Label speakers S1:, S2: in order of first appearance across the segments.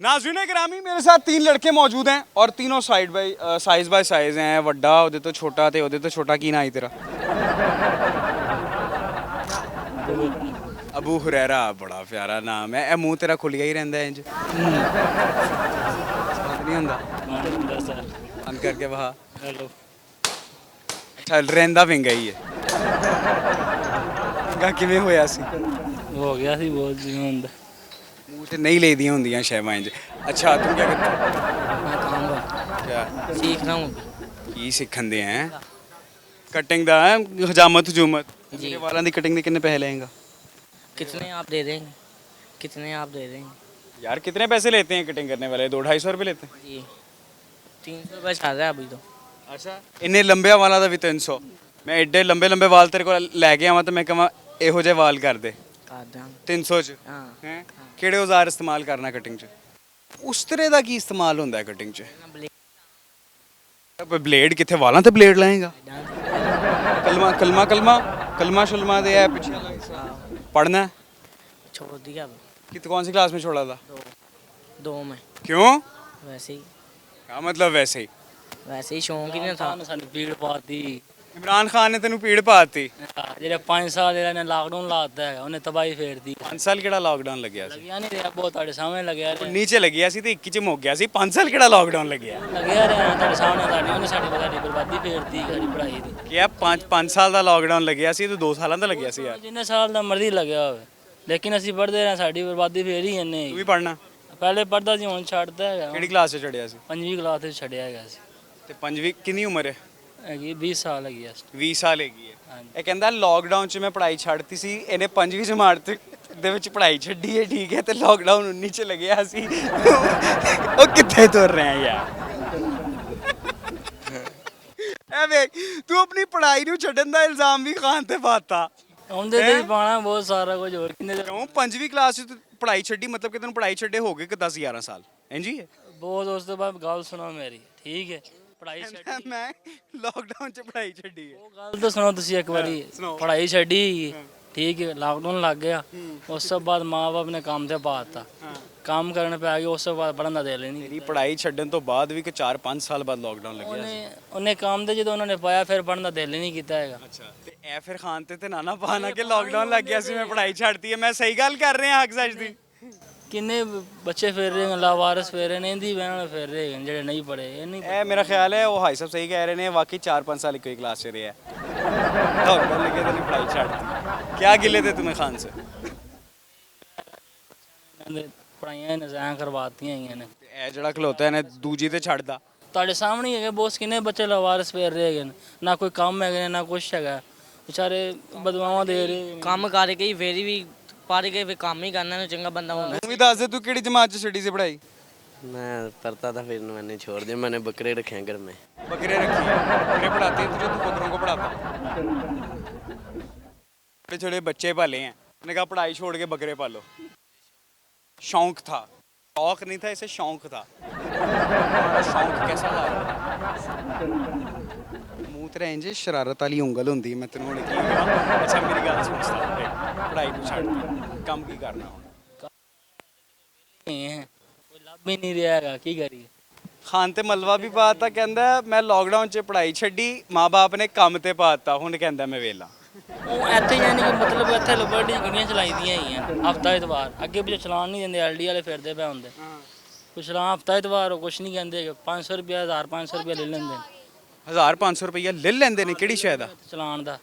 S1: नाज़रीन गिरामी मेरे साथ 3 लड़के मौजूद हैं और तीनों साइज बाय साइज हैं वड्डा ओदे तो छोटा ते ओदे तो छोटा की ना आई तेरा अबू हुरैरा बड़ा प्यारा नाम है ए मुंह तेरा खुलिया ही रहंदा है इंज नहीं हुंदा बंद करके वहा
S2: हेलो
S1: अच्छा रहंदा विंगा ही है विंगा किवें होया सी
S2: हो गया सी बहुत जिवें हुंदा
S1: मुंह से नहीं ले दियां हुंदियां शैवां इंज अच्छा तुम क्या करते
S2: मैं काम कर
S1: क्या
S2: सीख रहा हूँ
S1: की सिखन दे हैं कटिंग दा हजामत हुजूमत
S2: जी।
S1: मेरे वालों की कटिंग दे कितने पैसे लेगा
S2: कितने आप दे देंगे कितने आप दे देंगे
S1: यार कितने पैसे लेते हैं कटिंग करने वाले 200-250 रुपये लेते हैं
S2: जी 300 रुपये चल रहा है अभी तो
S1: अच्छा इन्ने लंबे वाला का भी 300 मैं एडे लंबे लंबे वाल तेरे को लैके आवा तो मैं कहा ਇਹੋ ਜਿਹੇ ਵਾਲ ਕਰ ਦੇ
S2: कर दें
S1: 300 ਚ
S2: हाँ
S1: ਹੈ ਕਿਹੜੇ ਔਜ਼ਾਰ ਇਸਤੇਮਾਲ ਕਰਨਾ ਕਟਿੰਗ ਚ ਉਸ ਤਰ੍ਹਾਂ ਦਾ ਕੀ ਇਸਤੇਮਾਲ ਹੁੰਦਾ ਹੈ ਕਟਿੰਗ ਚ ਬਲੇਡ ਕਿੱਥੇ ਵਾਲਾਂ ਤੇ ਬਲੇਡ ਲਾਏਗਾ ਕਲਮਾ ਕਲਮਾ ਕਲਮਾ ਕਲਮਾ ਸ਼ੁਲਮਾ ਦੇ ਹੈ ਪਿੱਛੇ पढ़ना है
S2: छोड़ दिया अब
S1: कि कौन सी क्लास में छोड़ा था
S2: दो में
S1: क्यों
S2: वैसे ही
S1: क्या मतलब वैसे ही
S2: शौक ही नहीं था
S3: ਸਾਨੂੰ ਪੀੜ ਪਾਤੀ
S1: इमरान खान ने तेन पीड़ पाती
S3: ਜਿਹੜੇ 5 ਸਾਲ ਜਿਹੜਾ ਨੇ ਲਾਕਡਾਊਨ ਲਾਤਾ ਹੈ ਉਹਨੇ ਤਬਾਹੀ ਫੇਰਦੀ
S1: 5 साल केड़ा लॉकडाउन लग्या सी
S3: ਲੱਗਿਆ ਨਹੀਂ ਰਿਹਾ ਬਹੁਤ ਤੁਹਾਡੇ ਸਾਹਮਣੇ ਲੱਗਿਆ ਰਿਹਾ
S1: नीचे लग्या सी ते 21 च मुक गया सी 5 साल केड़ा लॉकडाउन लग्या
S3: ਲੱਗਿਆ ਰਿਹਾ ਤੁਹਾਡੇ ਸਾਹਮਣੇ ਉਹਨੇ ਸਾਡੀ ਬਰਬਾਦੀ ਫੇਰਦੀ ਸਾਡੀ ਪੜ੍ਹਾਈ ਦੀ
S1: कि यार 5 साल ਦਾ लॉकडाउन लग्या सी तो 2 ਸਾਲਾਂ ਦਾ ਲੱਗਿਆ ਸੀ यार
S3: ਜਿੰਨੇ ਸਾਲ ਦਾ ਮਰਜ਼ੀ ਲੱਗਿਆ ਹੋਵੇ ਲੇਕਿਨ ਅਸੀਂ ਪੜ੍ਹਦੇ ਰਹੇ ਸਾਡੀ ਬਰਬਾਦੀ ਫੇਰੀ ਇਹਨੇ
S1: तू भी पढ़ना
S3: ਪਹਿਲੇ ਪੜ੍ਹਦਾ ਸੀ ਹੁਣ ਛੱਡਦਾ ਹੈਗਾ
S1: केड़ी क्लास च चढ़िया सी
S3: 5ਵੀਂ ਕਲਾਸ ਤੇ ਛੱਡਿਆ ਹੈਗਾ ਸੀ
S1: ਤੇ 5ਵੀਂ ਕਿੰਨੀ ਉਮਰ ਹੈ
S3: ਹੈਗੀ 20 ਸਾਲ ਹੈਗੀ ਆ
S1: 20 ਸਾਲ ਹੈਗੀ ਹੈ
S3: ਹਾਂਜੀ।
S1: ਇਹ ਕਹਿੰਦਾ ਲੋਕਡਾਊਨ 'ਚ ਮੈਂ ਪੜ੍ਹਾਈ ਛੱਡਤੀ ਸੀ ਇਹਨੇ 5ਵੀਂ ਜਮਾਤ ਦੇ ਵਿੱਚ ਪੜ੍ਹਾਈ ਛੱਡੀ ਹੈ ਠੀਕ ਹੈ ਤੇ ਲੋਕਡਾਊਨ 19 ਚ ਲੱਗਿਆ ਸੀ ਉਹ ਕਿੱਥੇ ਤੁਰ ਰਿਹਾ ਯਾਰ ਐ ਵੇਖ ਤੂੰ ਆਪਣੀ ਪੜ੍ਹਾਈ ਨੂੰ ਛੱਡਣ ਦਾ ਇਲਜ਼ਾਮ ਵੀ ਖਾਨ ਤੇ ਪਾਤਾ
S3: ਉਹਦੇ ਤੇ ਹੀ ਪਾਣਾ ਬਹੁਤ ਸਾਰਾ ਕੁਝ ਹੋਰ ਕਿੰਨੇ ਦੇ
S1: ਕਿਉਂ 5ਵੀਂ ਕਲਾਸ 'ਚ ਤੂੰ ਪੜ੍ਹਾਈ ਛੱਡੀ ਮਤਲਬ ਕਿ ਤੈਨੂੰ ਪੜ੍ਹਾਈ ਛੱਡੇ ਹੋ ਗਏ ਕਿ 10 11 ਸਾਲ ਇੰਜ ਹੀ ਹੈ
S3: ਬਹੁਤ ਉਸ ਤੋਂ ਬਾਅਦ ਗੱਲ ਸੁਣੋ ਮੇਰੀ ਠੀਕ ਹੈ ਪੜ੍ਹਾਈ ਛੱਡੀ
S1: ਮੈਂ ਲੋਕਡਾਊਨ 'ਚ ਪੜ੍ਹਾਈ ਛੱਡੀ ਹੈ
S3: ਉਹ ਗੱਲ ਤਾਂ ਸੁਣੋ ਤੁਸੀਂ ਇੱਕ ਵਾਰੀ
S1: ਸੁਣਾਓ।
S3: ਪੜ੍ਹਾਈ ਛੱਡੀ ਠੀਕ ਹੈ ਲਾਕਡਾਊਨ ਲੱਗ ਗਿਆ ਉਸ ਤੋਂ ਬਾਅਦ ਮਾਂ-ਬਾਪ ਨੇ ਕੰਮ ਤੇ ਪਾ ਦਿੱਤਾ ਕੰਮ ਕਰਨ ਪੈ ਗਿਆ ਉਸ ਤੋਂ ਬਾਅਦ ਪੜ੍ਹਨ ਦਾ ਦਿਲ ਹੀ ਨਹੀਂ
S1: ਮੇਰੀ ਪੜ੍ਹਾਈ ਛੱਡਣ ਤੋਂ ਬਾਅਦ ਵੀ ਕਿ 4-5 ਸਾਲ ਬਾਅਦ ਲੋਕਡਾਊਨ ਲੱਗਿਆ ਸੀ
S3: ਉਹਨੇ ਕੰਮ ਤੇ ਜਦੋਂ ਉਹਨਾਂ ਨੇ ਪਾਇਆ ਫਿਰ ਪੜ੍ਹਨ ਦਾ ਦਿਲ ਹੀ ਨਹੀਂ ਕੀਤਾ ਹੈਗਾ
S1: ਅੱਛਾ ਤੇ ਐ ਫਿਰ ਖਾਨ ਤੇ ਨਾ ਪਾਣਾ ਕਿ ਲੋਕਡਾਊਨ ਲੱਗ ਗਿਆ ਸੀ ਮੈਂ ਪੜ੍ਹਾਈ ਛੱਡਤੀ ਹੈ ਮੈਂ ਸਹੀ ਗੱਲ ਕਰ ਰਿਹਾ ਹੱਕ ਸੱਚ ਦੀ
S3: ਕਿੰਨੇ ਬੱਚੇ ਫਿਰ ਰਹੇ ਨੇ ਲਾਵਾਰਸ ਫਿਰ ਰਹੇ ਨੇ ਇਹਦੀ ਵੈਨ ਨਾਲ ਫਿਰ ਰਹੇ ਨੇ ਜਿਹੜੇ ਨਹੀਂ ਪੜ੍ਹੇ ਇਹ ਨਹੀਂ
S1: ਇਹ ਮੇਰਾ ਖਿਆਲ ਹੈ ਉਹ ਹਾਈ ਸਾਹਿਬ ਸਹੀ ਕਹਿ ਰਹੇ ਨੇ ਵਾਕਈ 4-5 ਸਾਲ ਇੱਕੋ ਹੀ ਕਲਾਸ 'ਚ ਰਿਹਾ ਲੋਕਡਾਊਨ ਲੱਗੇ ਤੇ ਪੜ੍ਹਾਈ ਛੱਡਤੀ क्या गिले थे तुम्हें खान से
S3: ਪੜ੍ਹਾਈਆਂ ਨਜ਼ਾਂ ਕਰਵਾਤੀਆਂ ਹੈਗੀਆਂ ਨੇ
S1: ਇਹ ਜਿਹੜਾ ਖਲੋਤਾ ਇਹਨੇ ਦੂਜੀ ਤੇ ਛੱਡਦਾ
S3: ਤੁਹਾਡੇ ਸਾਹਮਣੇ ਹੀ ਹੈਗੇ ਬੋਸ ਕਿੰਨੇ ਬੱਚੇ ਲਾਵਾਰਸ ਫਿਰ ਰਹੇ ਹੈਗੇ ਨੇ ਨਾ ਕੋਈ ਕੰਮ ਹੈਗੇ ਨੇ ਨਾ ਕੁਛ ਹੈਗਾ ਵਿਚਾਰੇ ਬਦਵਾਵਾਂ ਦੇ ਰਹੇ ਨੇ
S2: ਕੰਮ ਕਰਕੇ ਹੀ ਫੇਰ ਵੀ ਪੜ ਕੇ ਫਿਰ ਕੰਮ ਹੀ ਕਰਨਾ ਨੂੰ ਚੰਗਾ ਬੰਦਾ ਹੁੰਦਾ
S1: ਤੂੰ ਵੀ ਦੱਸ ਦੇ ਤੂੰ ਕਿਹੜੀ ਜਮਾਤ 'ਚ ਛੱਡੀ ਸੀ ਪੜ੍ਹਾਈ
S4: मैं पढ़ता था फिर मैंने छोड़ दिया मैंने बकरे रखे हैं घर में
S1: बकरे रखी है बकरे पढ़ाते हैं तुझे तू बकरों को पढ़ाता छोटे छोटे बच्चे पाले हैं मैंने कहा पढ़ाई छोड़ के बकरे पालो शौक था शौक नहीं था इसे शौक था हमारा शौक कैसा था ਮੂੰਹ ਤੇ ਇੰਜ ਸ਼ਰਾਰਤ ਵਾਲੀ ਉਂਗਲ ਹੁੰਦੀ ਮੈਂ ਤੈਨੂੰ ਹੁਣ ਕੀ ਕਹਾਂ ਅੱਛਾ ਮੇਰੀ ਗੱਲ ਸੁਣ ਸਤਾ ਪੜ੍ਹਾਈ ਨੂੰ ਛੱਡ ਕੰਮ ਕੀ ਕਰਨਾ ਹੁਣ
S3: ਕੋਈ ਲੱਭ ਹੀ ਨਹੀਂ ਰਿਹਾ ਹੈਗਾ ਕੀ ਕਰੀਏ
S1: ਖਾਨ ਤੇ ਮਲਵਾ ਵੀ ਪਾਤਾ ਕਹਿੰਦਾ ਮੈਂ ਲੋਕਡਾਊਨ 'ਚ ਪੜ੍ਹਾਈ ਛੱਡੀ ਮਾਂ-ਬਾਪ ਨੇ ਕੰਮ ਤੇ ਪਾਤਾ ਹੁਣ ਕਹਿੰਦਾ ਮੈਂ ਵੇਲਾ
S3: ਉਹ ਇੱਥੇ ਯਾਨੀ ਕਿ ਮਤਲਬ ਇੱਥੇ ਲਿਬਰਟੀ ਗੱਡੀਆਂ ਚਲਾਈਦੀਆਂ ਹੈਗੀਆਂ ਹਫਤਾ ਇਤਵਾਰ ਅੱਗੇ ਪਿੱਛੇ ਚਲਾਨ ਨਹੀਂ ਦਿੰਦੇ ਐਲਡੀ ਵਾਲੇ ਫਿਰਦੇ ਪਏ ਹੁੰਦੇ ਕੁਛ ਚਲਾਨ ਹਫਤਾ ਇਤਵਾਰ ਉਹ ਕੁਛ ਨਹੀਂ ਕਹਿੰਦੇ 500 ਰੁਪਇਆ 1500 ਰੁਪਇਆ ਲੈ ਲੈਂਦੇ ਨੇ
S1: 1500 ਰੁਪਈਆ ਲੈ ਲੈਂਦੇ ਨੇ ਕਿਹੜੀ ਸ਼ੈ ਦਾ
S3: ਚਲਾਨ ਦਾ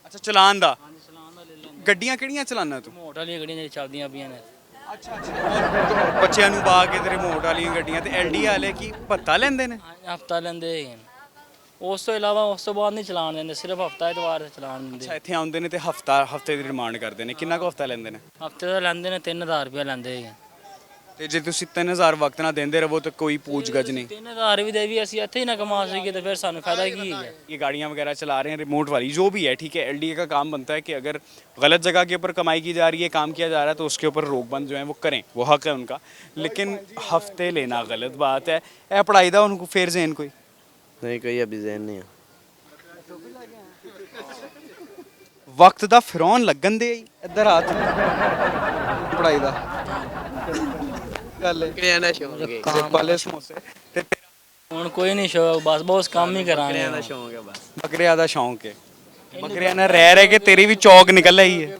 S1: ਅੱਛਾ ਚਲਾਨ ਦਾ
S3: ਚਲਾਨ ਦਾ ਲੈ ਲੈਂਦੇ
S1: ਗੱਡੀਆਂ ਕਿਹੜੀਆਂ ਚਲਾਨਾ ਤੂੰ
S3: ਮੋਟ ਵਾਲੀਆਂ ਗੱਡੀਆਂ ਜਿਹੜੀਆਂ ਚੱਲਦੀਆਂ ਪਈਆਂ ਨੇ
S1: ਅੱਛਾ ਬੱਚਿਆਂ ਨੂੰ ਬਾ ਕੇ ਤੇਰੇ ਰਿਮੋਟ ਵਾਲੀਆਂ ਗੱਡੀਆਂ ਤੇ ਐਲਡੀ ਵਾਲੇ ਕੀ ਭੱਤਾ ਲੈਂਦੇ ਨੇ
S3: ਹਫਤਾ ਲੈਂਦੇ ਹੈਗੇ ਨੇ ਉਸ ਤੋਂ ਇਲਾਵਾ ਉਸ ਤੋਂ ਬਾਅਦ ਨਹੀਂ ਚਲਾਨ ਦਿੰਦੇ ਸਿਰਫ ਹਫਤਾ ਇਤਵਾਰ ਤੇ ਚਲਾਨ ਦਿੰਦੇ
S1: ਅੱਛਾ ਇੱਥੇ ਆਉਂਦੇ ਨੇ ਤੇ ਹਫਤੇ ਦੀ ਡਿਮਾਂਡ ਕਰਦੇ ਨੇ ਕਿੰਨਾ ਕੁ ਹਫਤਾ ਲੈਂਦੇ ਨੇ
S3: ਹਫਤੇ ਦਾ ਲੈਂਦੇ ਨੇ 3000 ਰੁਪਇਆ ਲੈਂਦੇ ਹੈਗੇ
S1: ਤੇ ਜੇ ਤੁਸੀਂ 3000 ਵਕਤ ਨਾਲ ਦਿੰਦੇ ਰਹੋ ਤਾਂ ਕੋਈ ਪੂਛ ਗਜ ਨਹੀਂ
S3: 3000 ਵੀ ਦੇ ਵੀ ਅਸੀਂ ਇੱਥੇ ਹੀ ਨਾ ਕਮਾ ਸਕੀਏ ਤੇ ਫਿਰ ਸਾਨੂੰ ਫਾयदा ਕੀ है
S1: ये गाड़ियाँ वगैरह चला रहे हैं रिमोट वाली जो भी है ठीक है एलडीए का काम बनता है कि अगर गलत जगह के ऊपर कमाई की जा रही है काम किया जा रहा है तो उसके ऊपर रोकबंद जो है वो करें वो हक है उनका लेकिन हफ्ते लेना गलत बात है ए पढ़ाई दा उनको फिर जहन कोई
S4: नहीं कोई अभी जहन नहीं है
S1: वक्त दा फिरौन लगन दे इधर हाथ पढ़ाई दा ਗੱਲ ਹੈ
S4: ਬੱਕਰੀਆਂ ਦਾ ਸ਼ੌਂਕ ਹੈ
S1: ਸਿਰਫ ਵਾਲੇ ਸਮੋਸੇ ਤੇ ਤੇਰਾ
S3: ਹੁਣ ਕੋਈ ਨਹੀਂ ਸ਼ੌਕ ਬਸ ਬਹੁਤ ਕੰਮ ਹੀ ਕਰਾਂਗੇ
S4: ਬੱਕਰੀਆਂ ਦਾ ਸ਼ੌਂਕ ਹੈ ਬਸ
S1: ਬੱਕਰਿਆਂ ਦਾ ਸ਼ੌਂਕ ਹੈ ਬੱਕਰਿਆਂ ਨਾਲ ਰਹਿ ਕੇ ਤੇਰੀ ਵੀ ਚੌਕ ਨਿਕਲ ਆਈ ਹੈ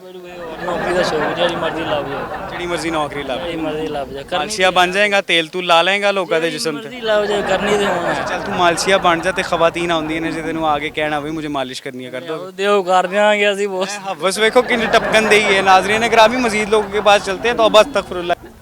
S3: ਨੌਕਰੀ ਦਾ ਸ਼ੌਕ ਜਿਹੜੀ ਮਰਜ਼ੀ ਲੱਭ ਜਾ
S1: ਜਿਹੜੀ ਮਰਜ਼ੀ ਨੌਕਰੀ ਲੱਭ
S3: ਜਿਹੜੀ ਮਰਜ਼ੀ ਲੱਭ ਜਾ ਕਰਨੀ
S1: ਮਾਲਸ਼ੀਆ ਬਣ ਜਾਏਗਾ ਤੇਲ ਤੂੰ ਲਾ ਲਏਗਾ ਲੋਕਾਂ ਦੇ ਜਿਸਮ ਤੇ
S3: ਮਰਜ਼ੀ ਲੱਭ ਜਾ ਕਰਨੀ ਤੇ ਹੋਣਾ
S1: ਚੱਲ ਤੂੰ ਮਾਲਸ਼ੀਆ ਬਣ ਜਾ ਤੇ ਖਵਾਤੀਨ ਆਉਂਦੀਆਂ ਨੇ ਜੇ ਤੈਨੂੰ ਆ ਕੇ ਕਹਿਣਾ ਵੀ ਮੁਝੇ ਮਾਲਿਸ਼ ਕਰਨੀ ਹੈ ਕਰ ਦੋ
S3: ਦਿਓ ਕਰ ਦਿਆਂਗੇ ਅਸੀਂ ਬਹੁਤ
S1: हवस देखो किन टपकन दे ही है नाजरीन करामी मजीद लोगों के पास चलते हैं तो बस तकफुरुल्लाह